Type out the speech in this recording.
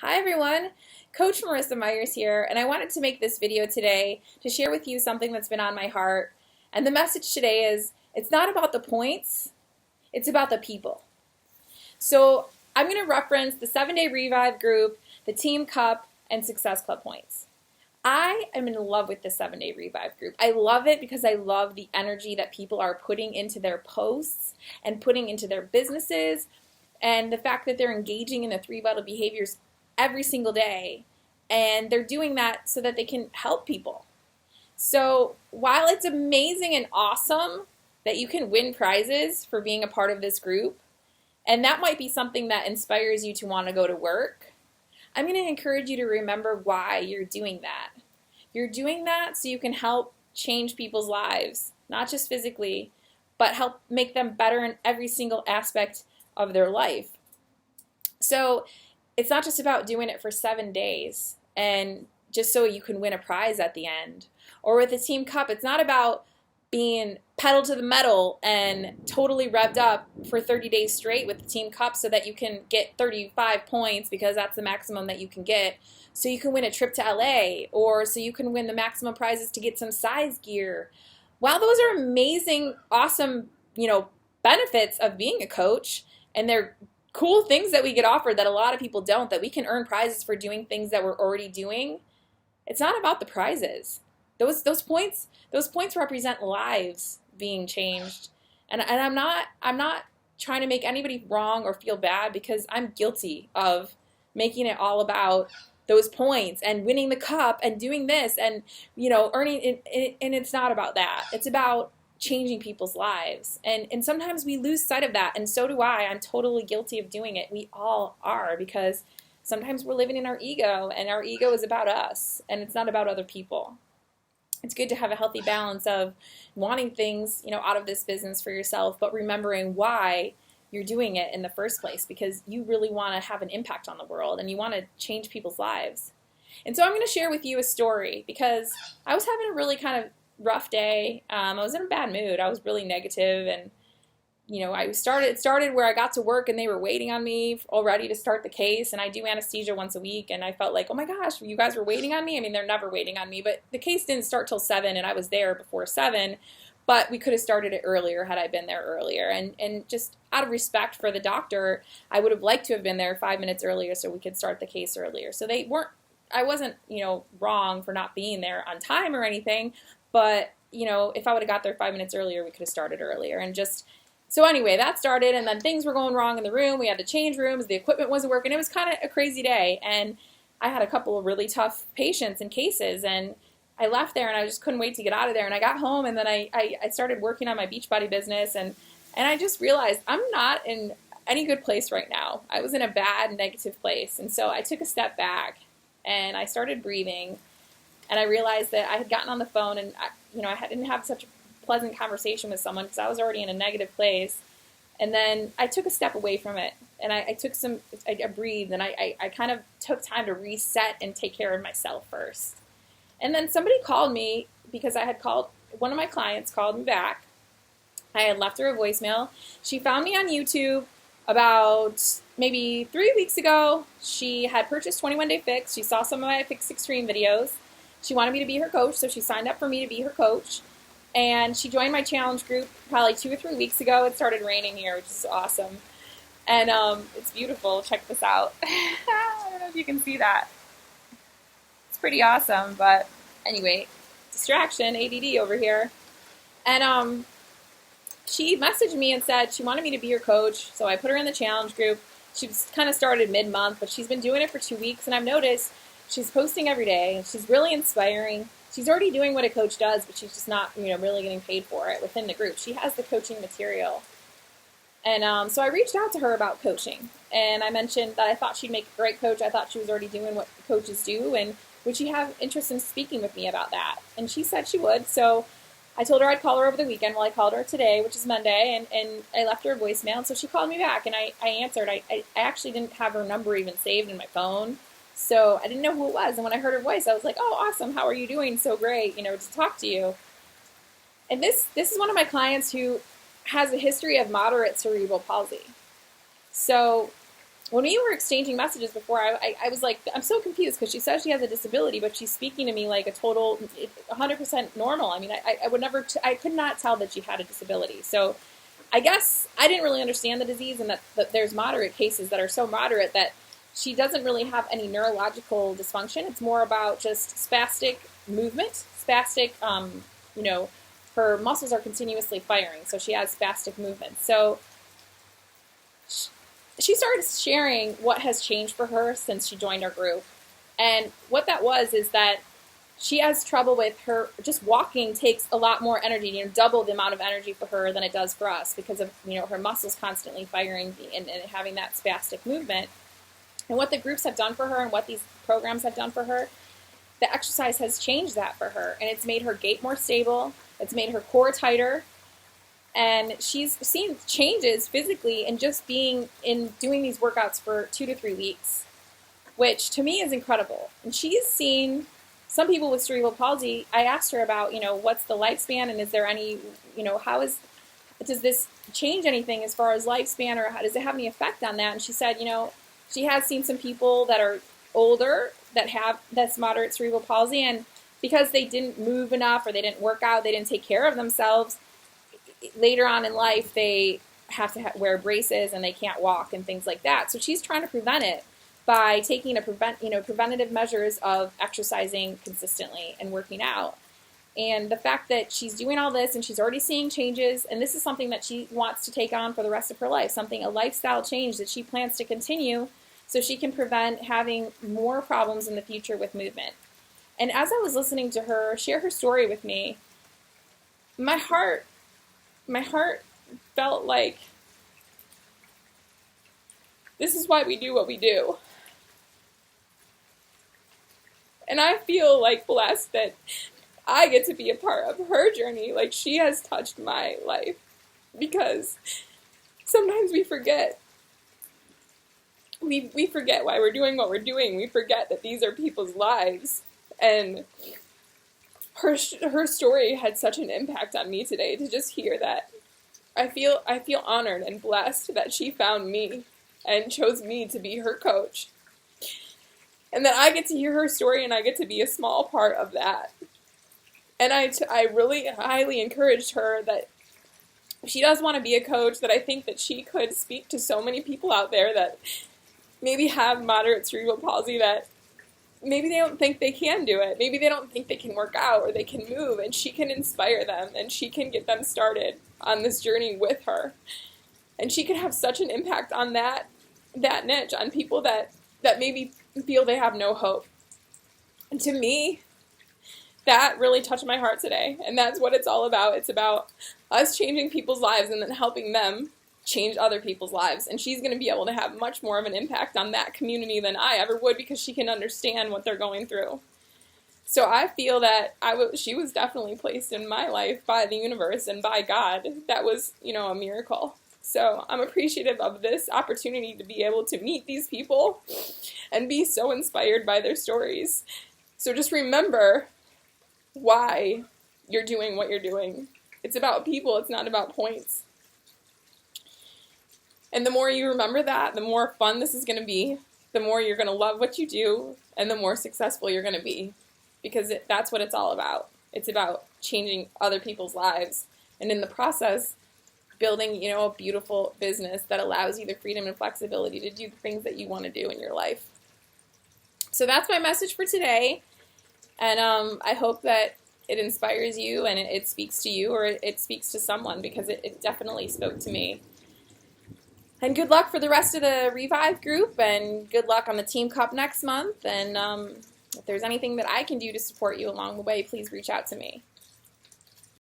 Hi everyone, Coach Marissa Myers here, and I wanted to make this video today to share with you something that's been on my heart. And the message today is, it's not about the points, it's about the people. So I'm going to reference the 7-Day Revive group, the Team Cup, and Success Club points. I am in love with the 7-Day Revive group. I love it because I love the energy that people are putting into their posts and putting into their businesses, and the fact that they're engaging in the 3 vital behaviors every single day, and they're doing that so that they can help people. So while it's amazing and awesome that you can win prizes for being a part of this group, and that might be something that inspires you to want to go to work, I'm going to encourage you to remember why you're doing that. You're doing that so you can help change people's lives, not just physically, but help make them better in every single aspect of their life. So it's not just about doing it for 7 days and just so you can win a prize at the end. Or with the Team Cup, it's not about being pedal to the metal and totally revved up for 30 days straight with the Team Cup so that you can get 35 points because that's the maximum that you can get. So you can win a trip to LA, or so you can win the maximum prizes to get some size gear. While those are amazing, awesome, benefits of being a coach, and they're cool things that we get offered that a lot of people don't, that we can earn prizes for doing things that we're already doing, it's not about the prizes. Those points represent lives being changed. And I'm not trying to make anybody wrong or feel bad, because I'm guilty of making it all about those points and winning the cup and doing this and earning it, and it's not about that. It's about changing people's lives. And sometimes we lose sight of that, and so do I. I'm totally guilty of doing it. We all are, because sometimes we're living in our ego, and our ego is about us, and it's not about other people. It's good to have a healthy balance of wanting things, out of this business for yourself, but remembering why you're doing it in the first place, because you really want to have an impact on the world and you want to change people's lives. And so I'm going to share with you a story, because I was having a really kind of rough day. I was in a bad mood. I was really negative, and it started where I got to work and they were waiting on me already to start the case, and I do anesthesia once a week, and I felt like, oh my gosh, you guys were waiting on me? I mean, they're never waiting on me, but the case didn't start till 7, and I was there before 7, but we could have started it earlier had I been there earlier, and just out of respect for the doctor, I would have liked to have been there 5 minutes earlier so we could start the case earlier. So I wasn't, wrong for not being there on time or anything, but, if I would have got there 5 minutes earlier, we could have started earlier. And so anyway, that started, and then things were going wrong in the room. We had to change rooms. The equipment wasn't working. It was kind of a crazy day, and I had a couple of really tough patients and cases, and I left there, and I just couldn't wait to get out of there. And I got home, and then I started working on my Beachbody business, and I just realized I'm not in any good place right now. I was in a bad, negative place, and so I took a step back, and I started breathing, and I realized that I had gotten on the phone, and I didn't have such a pleasant conversation with someone because I was already in a negative place. And then I took a step away from it, and I breathed, and I kind of took time to reset and take care of myself first. And then somebody called me, because one of my clients called me back. I had left her a voicemail. She found me on YouTube about maybe 3 weeks ago. She had purchased 21 Day Fix. She saw some of my Fix Extreme videos. She wanted me to be her coach, so she signed up for me to be her coach. And she joined my challenge group probably 2 or 3 weeks ago. It started raining here, which is awesome. And it's beautiful. Check this out. I don't know if you can see that. It's pretty awesome. But anyway, distraction, ADD over here. And she messaged me and said she wanted me to be her coach. So I put her in the challenge group. She's kind of started mid-month, but she's been doing it for 2 weeks. And I've noticed she's posting every day, and she's really inspiring. She's already doing what a coach does, but she's just not, really getting paid for it within the group. She has the coaching material. And so I reached out to her about coaching, and I mentioned that I thought she'd make a great coach. I thought she was already doing what coaches do, and would she have interest in speaking with me about that? And she said she would, so I told her I'd call her over the weekend. Well, I called her today, which is Monday, and I left her a voicemail, and so she called me back, and I answered. I actually didn't have her number even saved in my phone, so I didn't know who it was. And when I heard her voice, I was like, oh, awesome, how are you doing? So great, to talk to you. And this is one of my clients who has a history of moderate cerebral palsy. So when we were exchanging messages before, I was like, I'm so confused because she says she has a disability, but she's speaking to me like a total 100% normal. I mean, I would never, I could not tell that she had a disability. So I guess I didn't really understand the disease, and that there's moderate cases that are so moderate that she doesn't really have any neurological dysfunction. It's more about just spastic movement, spastic, you know, her muscles are continuously firing, so she has spastic movement. So she started sharing what has changed for her since she joined our group. And what that was is that she has trouble with her, just walking takes a lot more energy, double the amount of energy for her than it does for us because of, her muscles constantly firing and having that spastic movement. And what the groups have done for her and what these programs have done for her, the exercise has changed that for her. And it's made her gait more stable. It's made her core tighter. And she's seen changes physically in just doing these workouts for 2 to 3 weeks, which to me is incredible. And she's seen some people with cerebral palsy. I asked her about, what's the lifespan, and is there any, does this change anything as far as lifespan, or how does it have any effect on that? And she said, she has seen some people that are older that's moderate cerebral palsy, and because they didn't move enough or they didn't work out, they didn't take care of themselves, later on in life they have to wear braces and they can't walk and things like that. So she's trying to prevent it by taking preventative measures of exercising consistently and working out. And the fact that she's doing all this and she's already seeing changes, and this is something that she wants to take on for the rest of her life, a lifestyle change that she plans to continue so she can prevent having more problems in the future with movement. And as I was listening to her share her story with me, my heart felt like this is why we do what we do. And I feel like blessed that I get to be a part of her journey. Like, she has touched my life, because sometimes we forget. We forget why we're doing what we're doing. We forget that these are people's lives. And her story had such an impact on me today, to just hear that. I feel honored and blessed that she found me and chose me to be her coach. And that I get to hear her story and I get to be a small part of that. And I really highly encouraged her that if she does want to be a coach, that I think that she could speak to so many people out there that maybe have moderate cerebral palsy, that maybe they don't think they can do it. Maybe they don't think they can work out or they can move, and she can inspire them and she can get them started on this journey with her. And she could have such an impact on that niche, on people that maybe feel they have no hope. And to me, that really touched my heart today. And that's what it's all about. It's about us changing people's lives and then helping them change other people's lives. And she's going to be able to have much more of an impact on that community than I ever would, because she can understand what they're going through. So I feel that she was definitely placed in my life by the universe and by God. That was, a miracle. So I'm appreciative of this opportunity to be able to meet these people and be so inspired by their stories. So just remember why you're doing what you're doing. It's about people. It's not about points. And the more you remember that, the more fun this is going to be, the more you're going to love what you do, and the more successful you're going to be. Because that's what it's all about. It's about changing other people's lives. And in the process, building, a beautiful business that allows you the freedom and flexibility to do the things that you want to do in your life. So that's my message for today. And I hope that it inspires you and it speaks to you, or it speaks to someone, because it definitely spoke to me. And good luck for the rest of the Revive group, and good luck on the Team Cup next month. And if there's anything that I can do to support you along the way, please reach out to me.